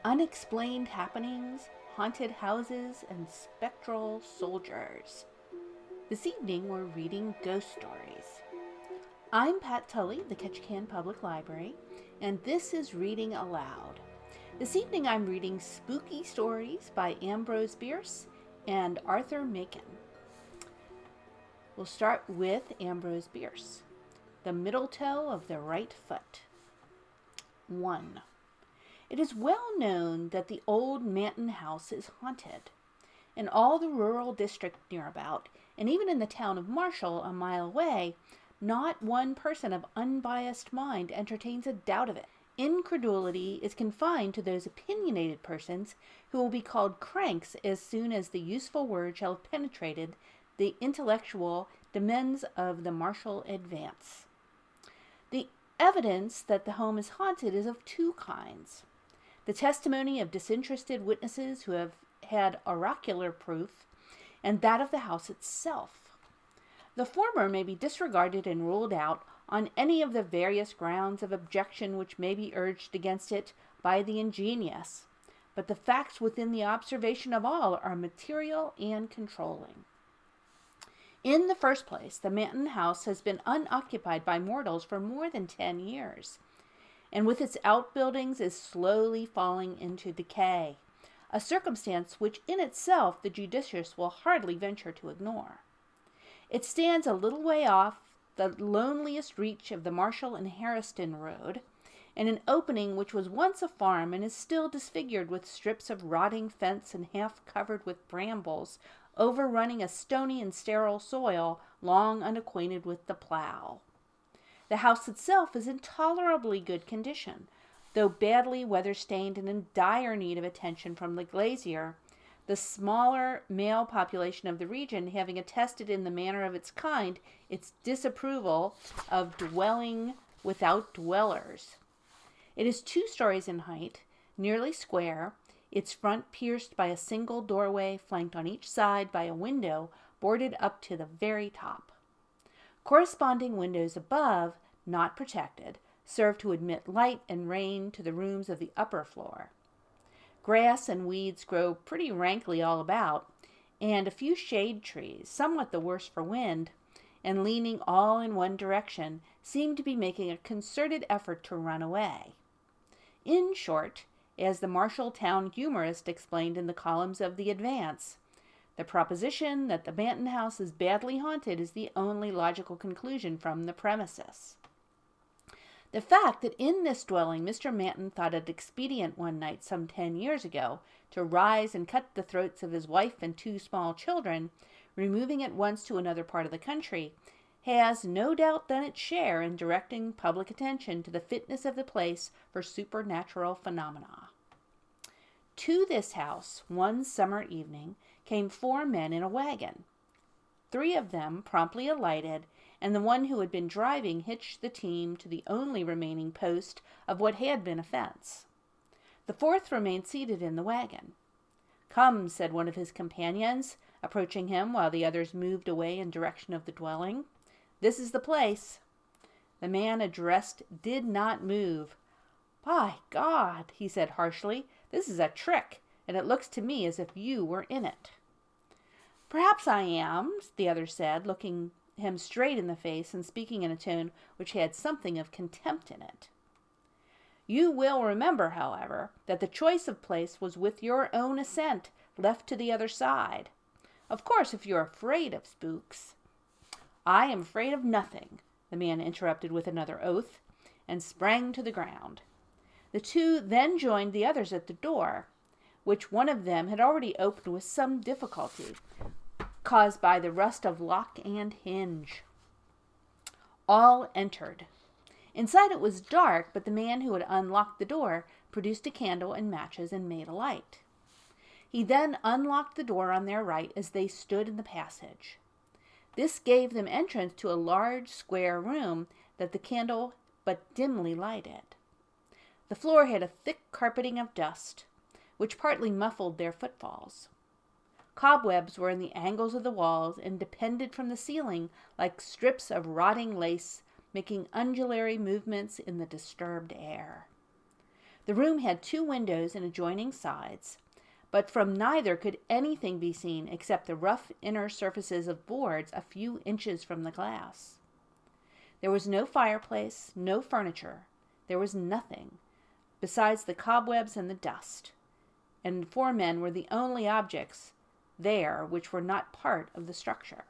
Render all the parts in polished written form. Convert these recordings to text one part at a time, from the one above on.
unexplained happenings, haunted houses, and spectral soldiers. This evening we're reading ghost stories. I'm Pat Tully, the Ketchikan Public Library, and this is Reading Aloud. This evening I'm reading Spooky Stories by Ambrose Bierce and Arthur Machen. We'll start with Ambrose Bierce. The Middle Toe of the Right Foot. 1. It is well known that the old Machen house is haunted. In all the rural district near about, and even in the town of Marshall, a mile away, not one person of unbiased mind entertains a doubt of it. Incredulity is confined to those opinionated persons who will be called cranks as soon as the useful word shall have penetrated the intellectual demesnes of the Marshall advance. The evidence that the home is haunted is of two kinds. The testimony of disinterested witnesses who have had oracular proof, and that of the house itself. The former may be disregarded and ruled out on any of the various grounds of objection which may be urged against it by the ingenious, but the facts within the observation of all are material and controlling. In the first place, the Machen house has been unoccupied by mortals for more than 10 years, and with its outbuildings is slowly falling into decay, a circumstance which in itself the judicious will hardly venture to ignore. It stands a little way off the loneliest reach of the Marshall and Harriston road, in an opening which was once a farm and is still disfigured with strips of rotting fence and half covered with brambles, overrunning a stony and sterile soil long unacquainted with the plow. The house itself is in tolerably good condition, though badly weather-stained and in dire need of attention from the glazier, the smaller male population of the region having attested in the manner of its kind its disapproval of dwelling without dwellers. It is 2 stories in height, nearly square, its front pierced by a single doorway flanked on each side by a window boarded up to the very top. Corresponding windows above, not protected, serve to admit light and rain to the rooms of the upper floor. Grass and weeds grow pretty rankly all about, and a few shade trees, somewhat the worse for wind, and leaning all in one direction, seem to be making a concerted effort to run away. In short, as the Marshalltown humorist explained in the columns of the Advance, the proposition that the Machen house is badly haunted is the only logical conclusion from the premises. The fact that in this dwelling Mr. Machen thought it expedient one night some 10 years ago to rise and cut the throats of his wife and 2 small children, removing at once to another part of the country, has no doubt done its share in directing public attention to the fitness of the place for supernatural phenomena. To this house, one summer evening, came 4 men in a wagon. 3 of them promptly alighted, and the one who had been driving hitched the team to the only remaining post of what had been a fence. The 4th remained seated in the wagon. "Come," said one of his companions, approaching him while the others moved away in direction of the dwelling. "This is the place." The man addressed did not move. "By God," he said harshly, "this is a trick, and it looks to me as if you were in it." "Perhaps I am," the other said, looking him straight in the face and speaking in a tone which had something of contempt in it. "You will remember, however, that the choice of place was with your own assent, left to the other side. Of course, if you're afraid of spooks—" "I am afraid of nothing," the man interrupted with another oath, and sprang to the ground. The 2 then joined the others at the door, which one of them had already opened with some difficulty, caused by the rust of lock and hinge. All entered. Inside it was dark, but the man who had unlocked the door produced a candle and matches and made a light. He then unlocked the door on their right as they stood in the passage. This gave them entrance to a large square room that the candle but dimly lighted. The floor had a thick carpeting of dust, which partly muffled their footfalls. Cobwebs were in the angles of the walls and depended from the ceiling like strips of rotting lace, making undulatory movements in the disturbed air. The room had 2 windows in adjoining sides, but from neither could anything be seen except the rough inner surfaces of boards a few inches from the glass. There was no fireplace, no furniture. There was nothing besides the cobwebs and the dust, and 4 men were the only objects there which were not part of the structure.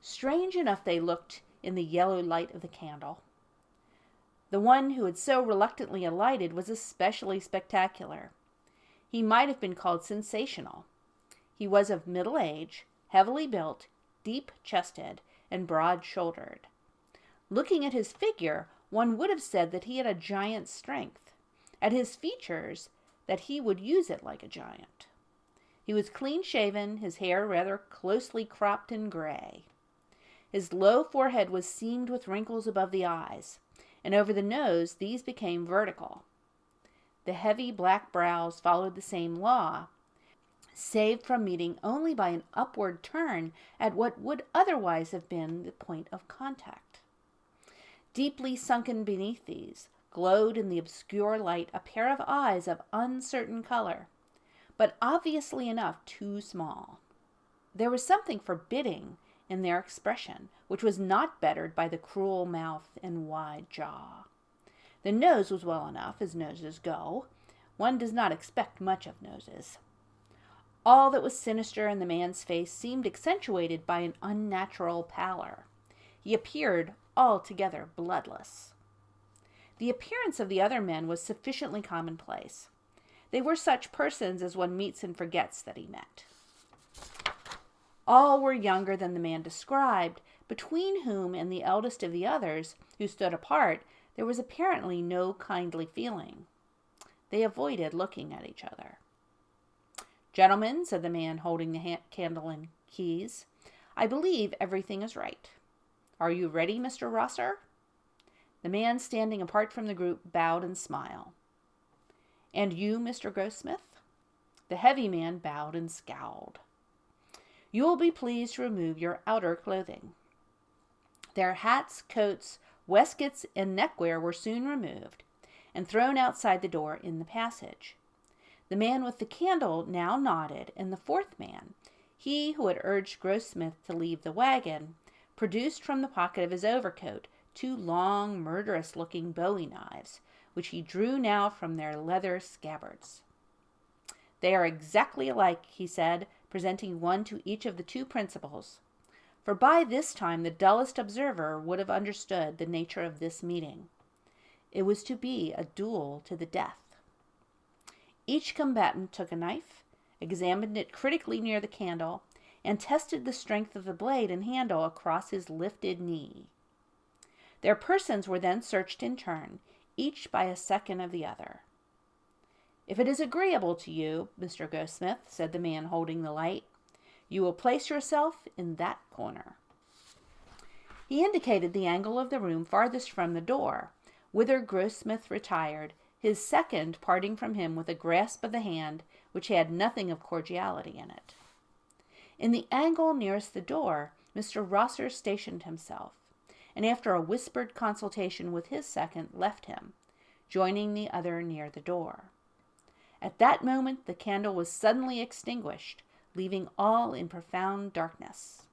Strange enough they looked in the yellow light of the candle. The one who had so reluctantly alighted was especially spectacular. He might have been called sensational. He was of middle age, heavily built, deep-chested, and broad-shouldered. Looking at his figure, one would have said that he had a giant's strength. At his features, that he would use it like a giant. He was clean-shaven, his hair rather closely cropped and gray. His low forehead was seamed with wrinkles above the eyes, and over the nose these became vertical. The heavy black brows followed the same law, saved from meeting only by an upward turn at what would otherwise have been the point of contact. Deeply sunken beneath these glowed in the obscure light a pair of eyes of uncertain color, but obviously enough too small. There was something forbidding in their expression, which was not bettered by the cruel mouth and wide jaw. The nose was well enough, as noses go. One does not expect much of noses. All that was sinister in the man's face seemed accentuated by an unnatural pallor. He appeared altogether bloodless. The appearance of the other men was sufficiently commonplace. They were such persons as one meets and forgets that he met. All were younger than the man described, between whom and the eldest of the others, who stood apart, there was apparently no kindly feeling. They avoided looking at each other. "Gentlemen," said the man holding the candle and keys, "I believe everything is right. Are you ready, Mr. Rosser?" The man standing apart from the group bowed and smiled. "And you, Mr. Grossmith?" The heavy man bowed and scowled. "You will be pleased to remove your outer clothing." Their hats, coats, waistcoats, and neckwear were soon removed and thrown outside the door in the passage. The man with the candle now nodded, and the 4th man, he who had urged Grossmith to leave the wagon, produced from the pocket of his overcoat 2 long, murderous-looking bowie knives, which he drew now from their leather scabbards. "They are exactly alike," he said, presenting one to each of the 2 principals, for by this time the dullest observer would have understood the nature of this meeting. It was to be a duel to the death. Each combatant took a knife, examined it critically near the candle, and tested the strength of the blade and handle across his lifted knee. Their persons were then searched in turn, each by a second of the other. "If it is agreeable to you, Mr. Grossmith," said the man holding the light, "you will place yourself in that corner." He indicated the angle of the room farthest from the door, whither Grossmith retired, his second parting from him with a grasp of the hand which had nothing of cordiality in it. In the angle nearest the door, Mr. Rosser stationed himself, and after a whispered consultation with his second, left him, joining the other near the door. At that moment the candle was suddenly extinguished, leaving all in profound darkness.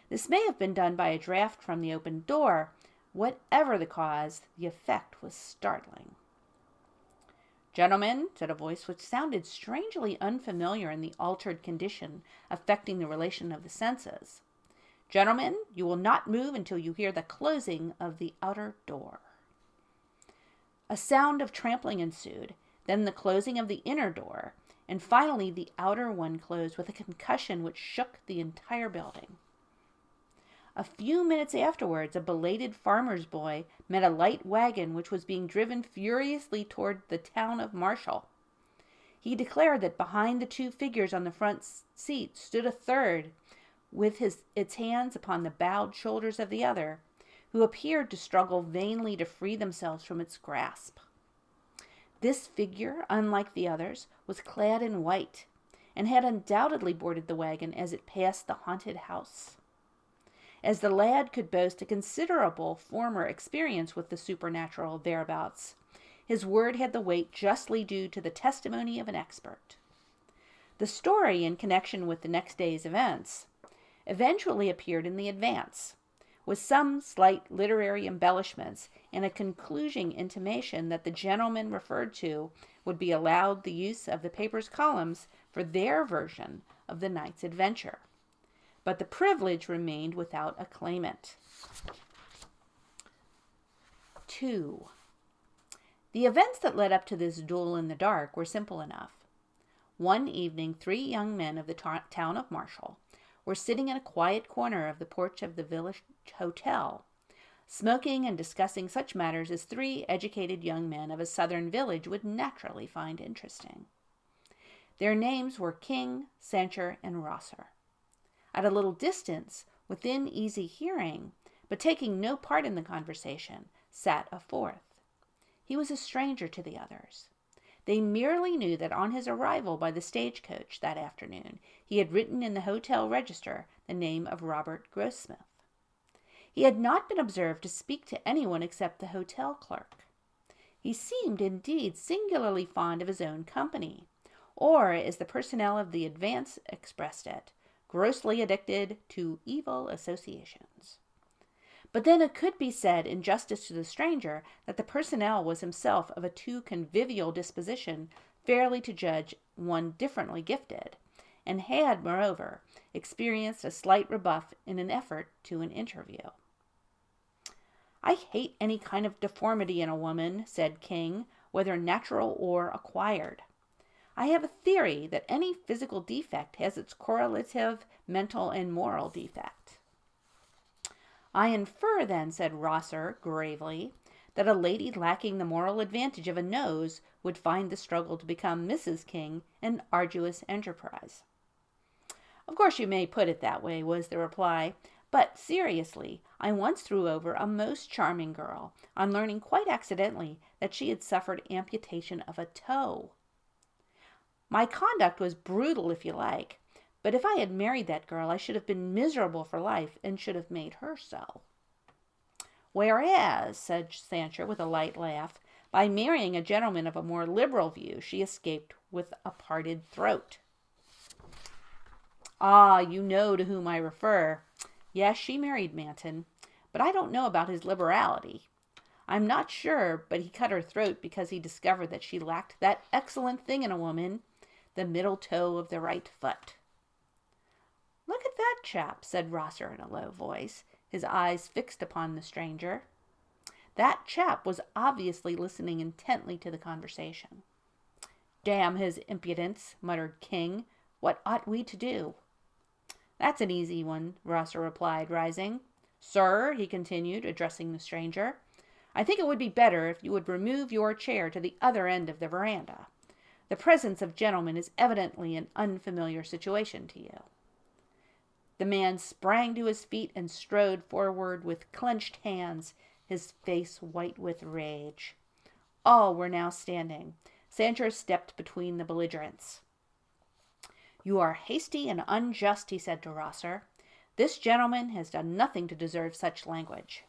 This may have been done by a draught from the open door. Whatever the cause, the effect was startling. "Gentlemen," said a voice which sounded strangely unfamiliar in the altered condition affecting the relation of the senses, "Gentlemen, you will not move until you hear the closing of the outer door." A sound of trampling ensued, then the closing of the inner door, and finally the outer one closed with a concussion which shook the entire building. A few minutes afterwards, a belated farmer's boy met a light wagon which was being driven furiously toward the town of Marshall. He declared that behind the 2 figures on the front seat stood a third, with its hands upon the bowed shoulders of the other, who appeared to struggle vainly to free themselves from its grasp. This figure, unlike the others, was clad in white, and had undoubtedly boarded the wagon as it passed the haunted house. As the lad could boast a considerable former experience with the supernatural thereabouts, His word had the weight justly due to the testimony of an expert. The story, in connection with the next day's events, eventually appeared in the Advance, with some slight literary embellishments and a concluding intimation that the gentleman referred to would be allowed the use of the paper's columns for their version of the night's adventure. But the privilege remained without a claimant. 2. The events that led up to this duel in the dark were simple enough. One evening, 3 young men of the town of Marshall were sitting in a quiet corner of the porch of the village hotel, smoking and discussing such matters as 3 educated young men of a southern village would naturally find interesting. Their names were King, Sancher, and Rosser. At a little distance, within easy hearing, but taking no part in the conversation, sat a 4th. He was a stranger to the others. They merely knew that on his arrival by the stagecoach that afternoon, he had written in the hotel register the name of Robert Grossmith. He had not been observed to speak to anyone except the hotel clerk. He seemed, indeed, singularly fond of his own company, or, as the personnel of the Advance expressed it, grossly addicted to evil associations. But then it could be said, in justice to the stranger, that the personnel was himself of a too convivial disposition fairly to judge one differently gifted, and had, moreover, experienced a slight rebuff in an effort to an interview. "I hate any kind of deformity in a woman," said King, "whether natural or acquired. I have a theory that any physical defect has its correlative mental and moral defect." "I infer, then," said Rosser gravely, "that a lady lacking the moral advantage of a nose would find the struggle to become Mrs. King an arduous enterprise." "Of course you may put it that way," was the reply, "but seriously, I once threw over a most charming girl on learning quite accidentally that she had suffered amputation of a toe. My conduct was brutal, if you like, but if I had married that girl, I should have been miserable for life and should have made her so." "Whereas," said Sancher with a light laugh, "by marrying a gentleman of a more liberal view, she escaped with a parted throat." "Ah, you know to whom I refer. Yes, she married Machen, but I don't know about his liberality. I'm not sure, but he cut her throat because he discovered that she lacked that excellent thing in a woman, the middle toe of the right foot." "Look at that chap," said Rosser in a low voice, his eyes fixed upon the stranger. That chap was obviously listening intently to the conversation. "Damn his impudence," muttered King. "What ought we to do?" "That's an easy one," Rosser replied, rising. "Sir," he continued, addressing the stranger, "I think it would be better if you would remove your chair to the other end of the veranda. The presence of gentlemen is evidently an unfamiliar situation to you." The man sprang to his feet and strode forward with clenched hands, his face white with rage. All were now standing. Sancher stepped between the belligerents. "You are hasty and unjust," he said to Rosser. "This gentleman has done nothing to deserve such language."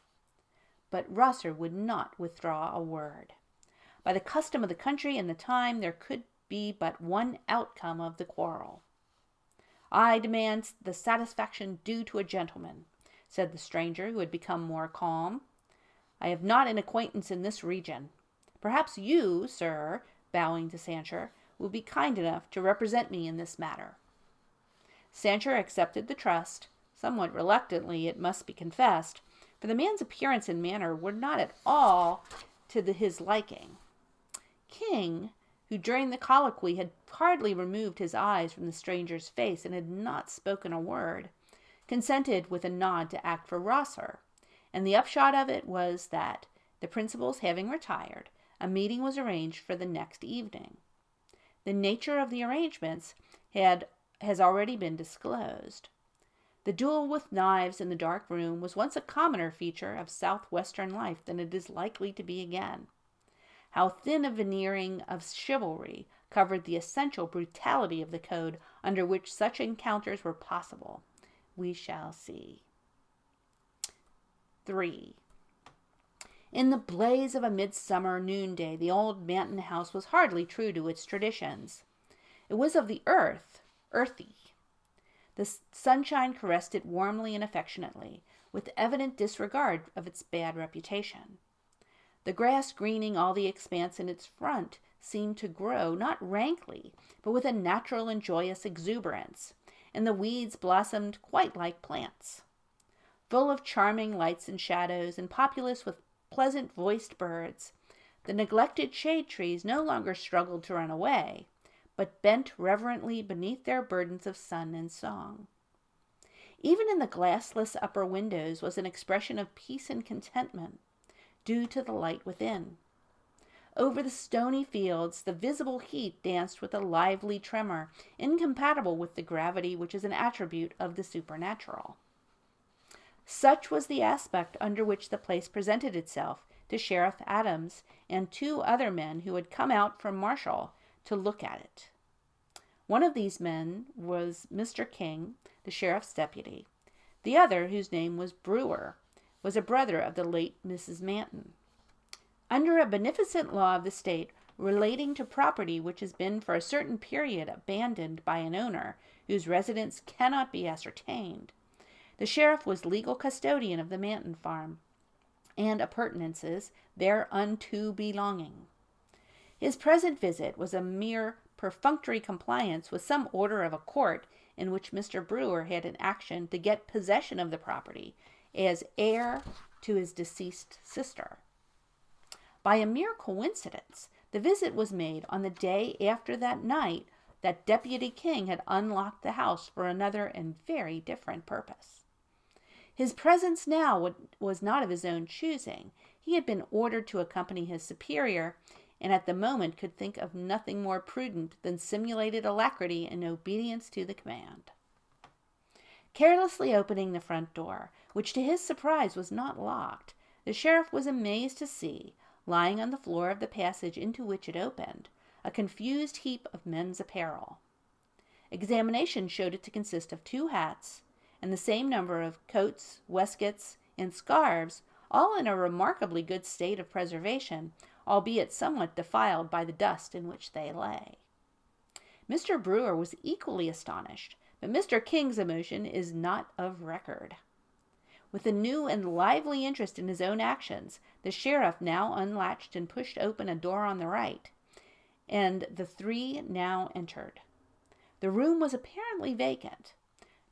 But Rosser would not withdraw a word. By the custom of the country and the time, there could be but one outcome of the quarrel. "I demand the satisfaction due to a gentleman," said the stranger, who had become more calm. "I have not an acquaintance in this region. Perhaps you, sir," bowing to Sancher, "will be kind enough to represent me in this matter." Sancher accepted the trust, somewhat reluctantly, it must be confessed, for the man's appearance and manner were not at all to his liking. King, who during the colloquy had hardly removed his eyes from the stranger's face and had not spoken a word, consented with a nod to act for Rosser, and the upshot of it was that, the principals having retired, a meeting was arranged for the next evening. The nature of the arrangements has already been disclosed. The duel with knives in the dark room was once a commoner feature of southwestern life than it is likely to be again. How thin a veneering of chivalry covered the essential brutality of the code under which such encounters were possible, we shall see. 3. In the blaze of a midsummer noonday, the old Manton house was hardly true to its traditions. It was of the earth, earthy. The sunshine caressed it warmly and affectionately, with evident disregard of its bad reputation. The grass greening all the expanse in its front seemed to grow, not rankly, but with a natural and joyous exuberance, and the weeds blossomed quite like plants. Full of charming lights and shadows, and populous with pleasant-voiced birds, the neglected shade trees no longer struggled to run away, but bent reverently beneath their burdens of sun and song. Even in the glassless upper windows was an expression of peace and contentment, due to the light within. Over the stony fields, the visible heat danced with a lively tremor, incompatible with the gravity which is an attribute of the supernatural. Such was the aspect under which the place presented itself to Sheriff Adams and 2 other men who had come out from Marshall to look at it. One of these men was Mr. King, the sheriff's deputy. The other, whose name was Brewer, was a brother of the late Mrs. Manton. Under a beneficent law of the state relating to property which has been for a certain period abandoned by an owner whose residence cannot be ascertained, the sheriff was legal custodian of the Manton farm and appurtenances thereunto belonging. His present visit was a mere perfunctory compliance with some order of a court in which Mr. Brewer had an action to get possession of the property as heir to his deceased sister. By a mere coincidence, the visit was made on the day after that night that Deputy King had unlocked the house for another and very different purpose. His presence now was not of his own choosing. He had been ordered to accompany his superior, and at the moment could think of nothing more prudent than simulated alacrity in obedience to the command. Carelessly opening the front door, which to his surprise was not locked, the sheriff was amazed to see, lying on the floor of the passage into which it opened, a confused heap of men's apparel. Examination showed it to consist of 2 hats, and the same number of coats, waistcoats, and scarves, all in a remarkably good state of preservation, albeit somewhat defiled by the dust in which they lay. Mr. Brewer was equally astonished, but Mr. King's emotion is not of record. With a new and lively interest in his own actions, the sheriff now unlatched and pushed open a door on the right, and the 3 now entered. The room was apparently vacant.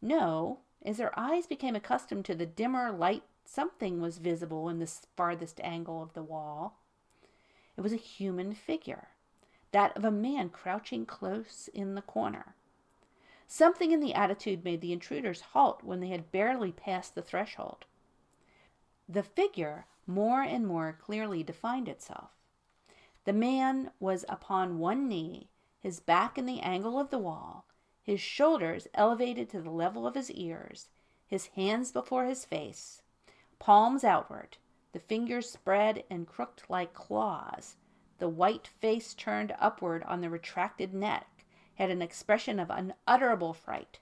No, as their eyes became accustomed to the dimmer light, something was visible in the farthest angle of the wall. It was a human figure, that of a man crouching close in the corner. Something in the attitude made the intruders halt when they had barely passed the threshold. The figure more and more clearly defined itself. The man was upon one knee, his back in the angle of the wall, his shoulders elevated to the level of his ears, his hands before his face, palms outward, the fingers spread and crooked like claws. The white face turned upward on the retracted neck had an expression of unutterable fright.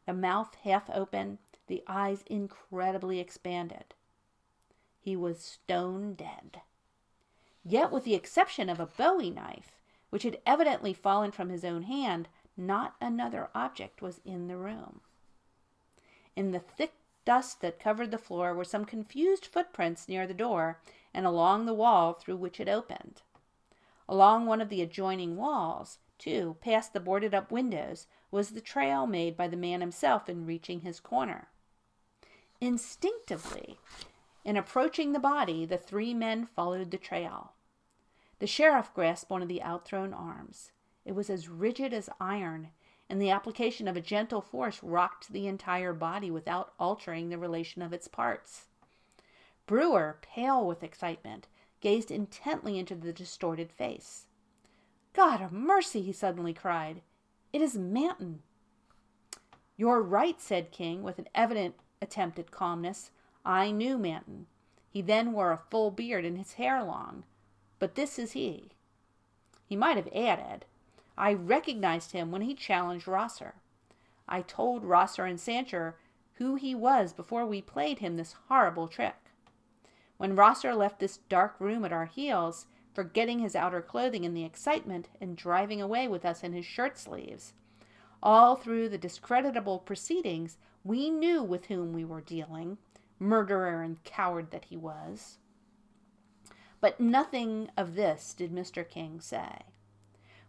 The mouth half open, the eyes incredibly expanded. He was stone dead. Yet with the exception of a Bowie knife, which had evidently fallen from his own hand, not another object was in the room. In the thick dust that covered the floor were some confused footprints near the door and along the wall through which it opened. Along one of the adjoining walls, too, past the boarded-up windows, was the trail made by the man himself in reaching his corner. Instinctively, in approaching the body, the 3 men followed the trail. The sheriff grasped one of the outthrown arms. It was as rigid as iron, and the application of a gentle force rocked the entire body without altering the relation of its parts. Brewer, pale with excitement, gazed intently into the distorted face. "God of mercy!" he suddenly cried. "It is Manton." "You're right," said King, with an evident attempt at calmness. "I knew Manton. He then wore a full beard and his hair long. But this is he." He might have added, "I recognized him when he challenged Rosser. I told Rosser and Sancher who he was before we played him this horrible trick. when Rosser left this dark room at our heels, forgetting his outer clothing in the excitement and driving away with us in his shirt sleeves. All through the discreditable proceedings, we knew with whom we were dealing, murderer and coward that he was. But nothing of this did Mr. King say.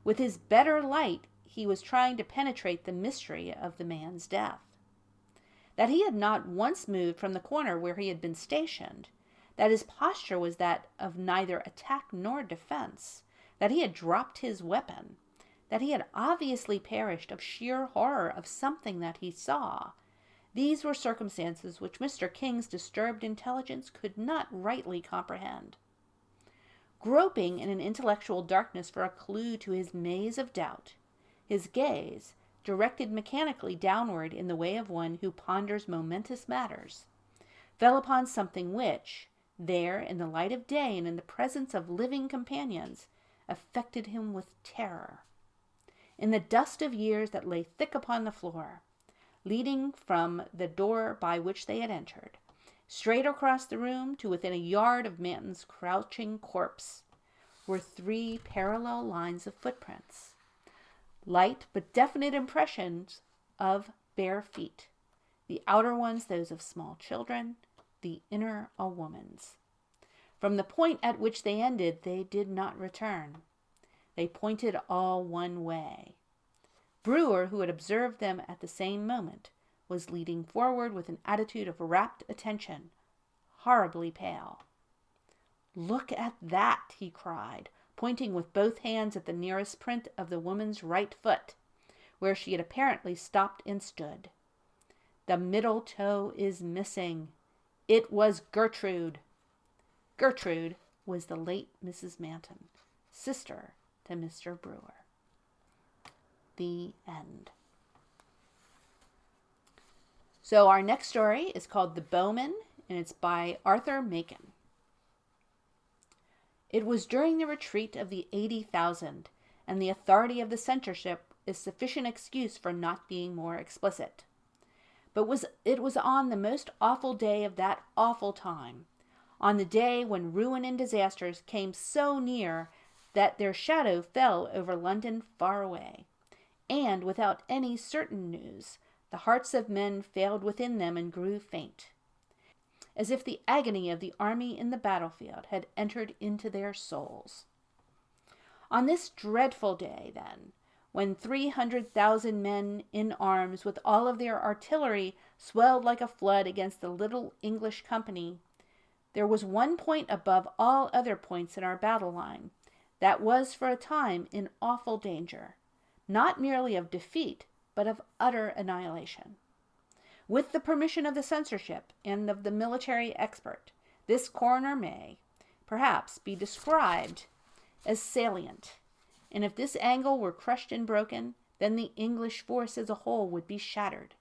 With his better light, he was trying to penetrate the mystery of the man's death. That he had not once moved from the corner where he had been stationed, that his posture was that of neither attack nor defense, that he had dropped his weapon, that he had obviously perished of sheer horror of something that he saw, these were circumstances which Mr. King's disturbed intelligence could not rightly comprehend. Groping in an intellectual darkness for a clue to his maze of doubt, his gaze, directed mechanically downward in the way of one who ponders momentous matters, fell upon something which, there in the light of day and in the presence of living companions, affected him with terror. In the dust of years that lay thick upon the floor, leading from the door by which they had entered, straight across the room to within a yard of Manton's crouching corpse, were 3 parallel lines of footprints, light but definite impressions of bare feet, the outer ones those of small children, the inner a woman's. From the point at which they ended, they did not return. They pointed all one way. Brewer, who had observed them at the same moment, was leaning forward with an attitude of rapt attention, horribly pale. "Look at that," he cried, pointing with both hands at the nearest print of the woman's right foot, where she had apparently stopped and stood. "The middle toe is missing. It was Gertrude." Gertrude was the late Mrs. Manton, sister to Mr. Brewer. The end. So our next story is called The Bowmen, and it's by Arthur Machen. It was during the retreat of the 80,000, and the authority of the censorship is sufficient excuse for not being more explicit. But it was on the most awful day of that awful time, on the day when ruin and disasters came so near that their shadow fell over London far away, and without any certain news, the hearts of men failed within them and grew faint, as if the agony of the army in the battlefield had entered into their souls. On this dreadful day, then, when 300,000 men in arms with all of their artillery swelled like a flood against the little English company, there was one point above all other points in our battle line that was for a time in awful danger, not merely of defeat, but of utter annihilation. With the permission of the censorship and of the military expert, this corner may, perhaps, be described as salient, and if this angle were crushed and broken, then the English force as a whole would be shattered,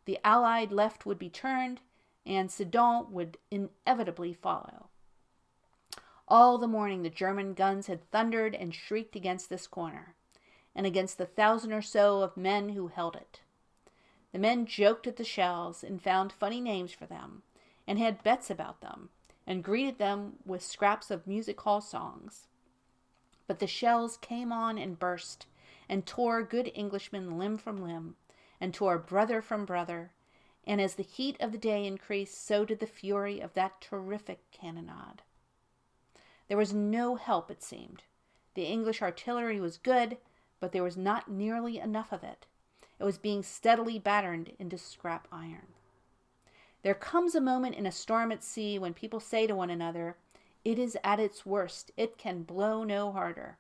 the Allied left would be turned, and Sedan would inevitably follow. All the morning the German guns had thundered and shrieked against this corner, and against the 1,000 or so of men who held it. The men joked at the shells and found funny names for them, and had bets about them, and greeted them with scraps of music hall songs. But the shells came on and burst, and tore good Englishmen limb from limb, and tore brother from brother, and as the heat of the day increased, so did the fury of that terrific cannonade. There was no help, it seemed. The English artillery was good, but there was not nearly enough of it. It was being steadily battered into scrap iron. There comes a moment in a storm at sea when people say to one another, "It is at its worst, it can blow no harder."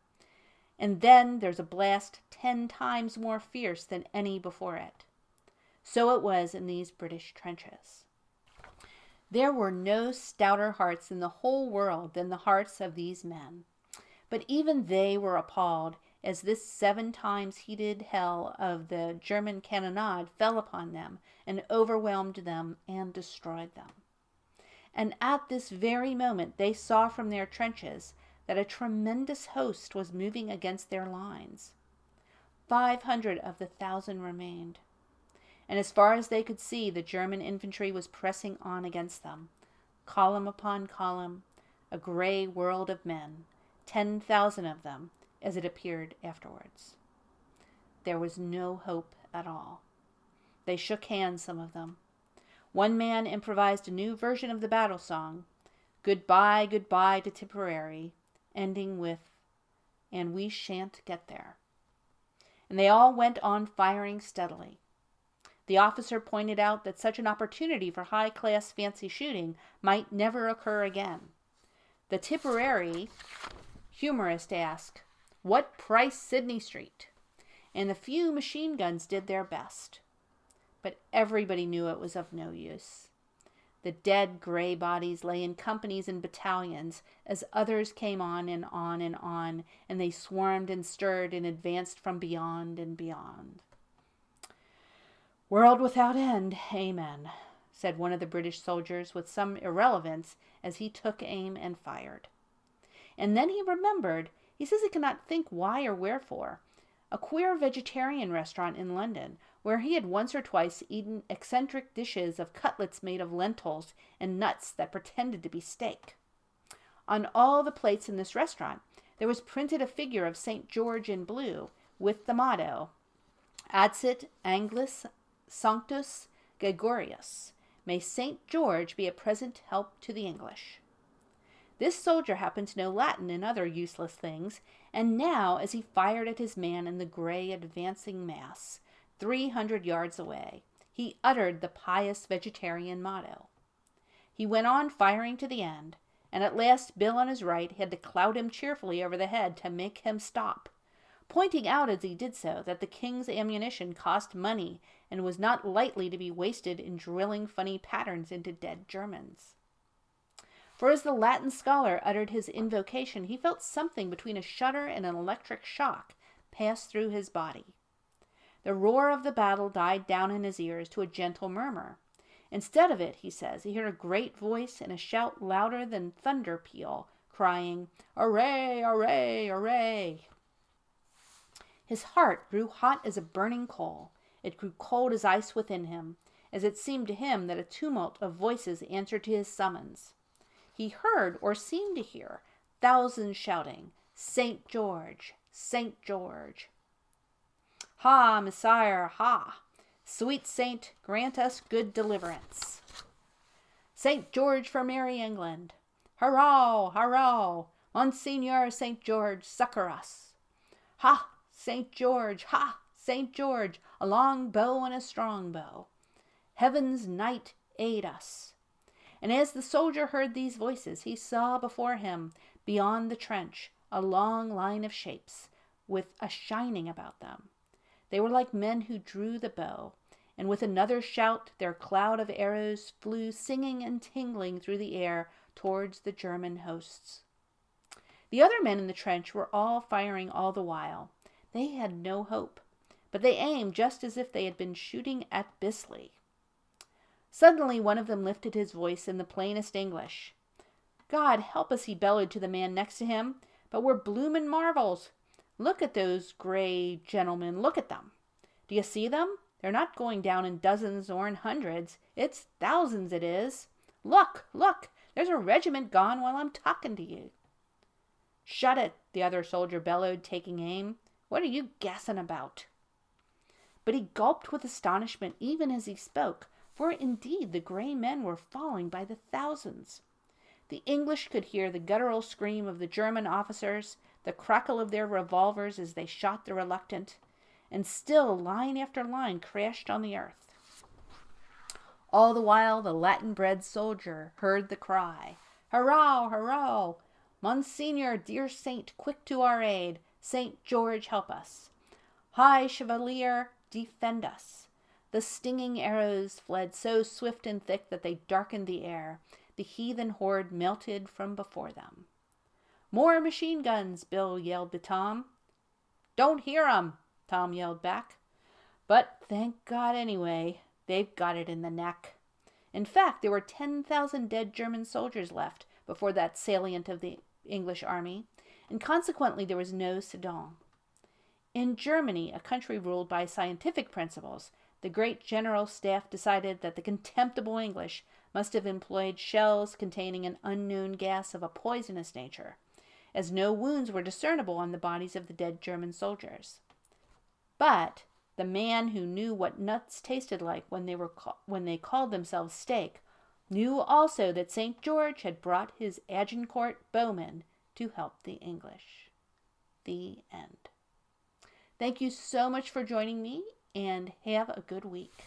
And then there's a blast 10 times more fierce than any before it. So it was in these British trenches. There were no stouter hearts in the whole world than the hearts of these men. But even they were appalled as this 7 times heated hell of the German cannonade fell upon them and overwhelmed them and destroyed them. And at this very moment they saw from their trenches that a tremendous host was moving against their lines. 500 of the 1,000 remained. And as far as they could see, the German infantry was pressing on against them, column upon column, a gray world of men, 10,000 of them, as it appeared afterwards. There was no hope at all. They shook hands, some of them. One man improvised a new version of the battle song, "Goodbye, goodbye to Tipperary," ending with, "And we shan't get there." And they all went on firing steadily. The officer pointed out that such an opportunity for high-class fancy shooting might never occur again. The Tipperary humorist asked, "What price Sydney Street?" And the few machine guns did their best. But everybody knew it was of no use. The dead gray bodies lay in companies and battalions as others came on and on and on, and they swarmed and stirred and advanced from beyond and beyond. "World without end, amen," said one of the British soldiers with some irrelevance as he took aim and fired. And then he remembered, he says he could not think why or wherefore, a queer vegetarian restaurant in London, where he had once or twice eaten eccentric dishes of cutlets made of lentils and nuts that pretended to be steak. On all the plates in this restaurant, there was printed a figure of St. George in blue, with the motto, "Adsit Anglis Sanctus Gregorius," "May St. George be a present help to the English." This soldier happened to know Latin and other useless things, and now, as he fired at his man in the gray advancing mass, 300 yards away, he uttered the pious vegetarian motto. He went on firing to the end, and at last Bill on his right had to clout him cheerfully over the head to make him stop, pointing out as he did so that the king's ammunition cost money and was not lightly to be wasted in drilling funny patterns into dead Germans. For as the Latin scholar uttered his invocation, he felt something between a shudder and an electric shock pass through his body. The roar of the battle died down in his ears to a gentle murmur. Instead of it, he says, he heard a great voice and a shout louder than thunder peal, crying, "Hooray, hooray, hooray!" His heart grew hot as a burning coal. It grew cold as ice within him, as it seemed to him that a tumult of voices answered to his summons. He heard, or seemed to hear, thousands shouting, "St. George! St. George!" "Ha, Messire, ha! Sweet Saint, grant us good deliverance!" "St. George for merry England!" "Hurrah, hurrah! Monseigneur St. George, succor us!" "Ha, St. George! Ha, St. George! A long bow and a strong bow! Heaven's knight aid us!" And as the soldier heard these voices, he saw before him, beyond the trench, a long line of shapes, with a shining about them. They were like men who drew the bow, and with another shout their cloud of arrows flew singing and tingling through the air towards the German hosts. The other men in the trench were all firing all the while. They had no hope, but they aimed just as if they had been shooting at Bisley. Suddenly one of them lifted his voice in the plainest English. "God help us," he bellowed to the man next to him, "but we're bloomin' marvels. Look at those gray gentlemen, look at them. Do you see them? They're not going down in dozens or in hundreds. It's thousands, it is. Look, look, there's a regiment gone while I'm talking to you." "Shut it," the other soldier bellowed, taking aim. "What are you gassing about?" But he gulped with astonishment even as he spoke, for indeed the gray men were falling by the thousands. The English could hear the guttural scream of the German officers, the crackle of their revolvers as they shot the reluctant, and still line after line crashed on the earth. All the while the Latin-bred soldier heard the cry, "Hurrah, hurrah! Monseigneur, dear saint, quick to our aid! St. George, help us! High Chevalier, defend us!" The stinging arrows fled so swift and thick that they darkened the air. The heathen horde melted from before them. "More machine guns!" Bill yelled to Tom. "Don't hear 'em!" Tom yelled back. "But thank God anyway, they've got it in the neck." In fact, there were 10,000 dead German soldiers left before that salient of the English army, and consequently there was no Sedan. In Germany, a country ruled by scientific principles, the great general staff decided that the contemptible English must have employed shells containing an unknown gas of a poisonous nature, as no wounds were discernible on the bodies of the dead German soldiers. But the man who knew what nuts tasted like when they called themselves steak knew also that St. George had brought his Agincourt Bowmen to help the English. The end. Thank you so much for joining me, and have a good week.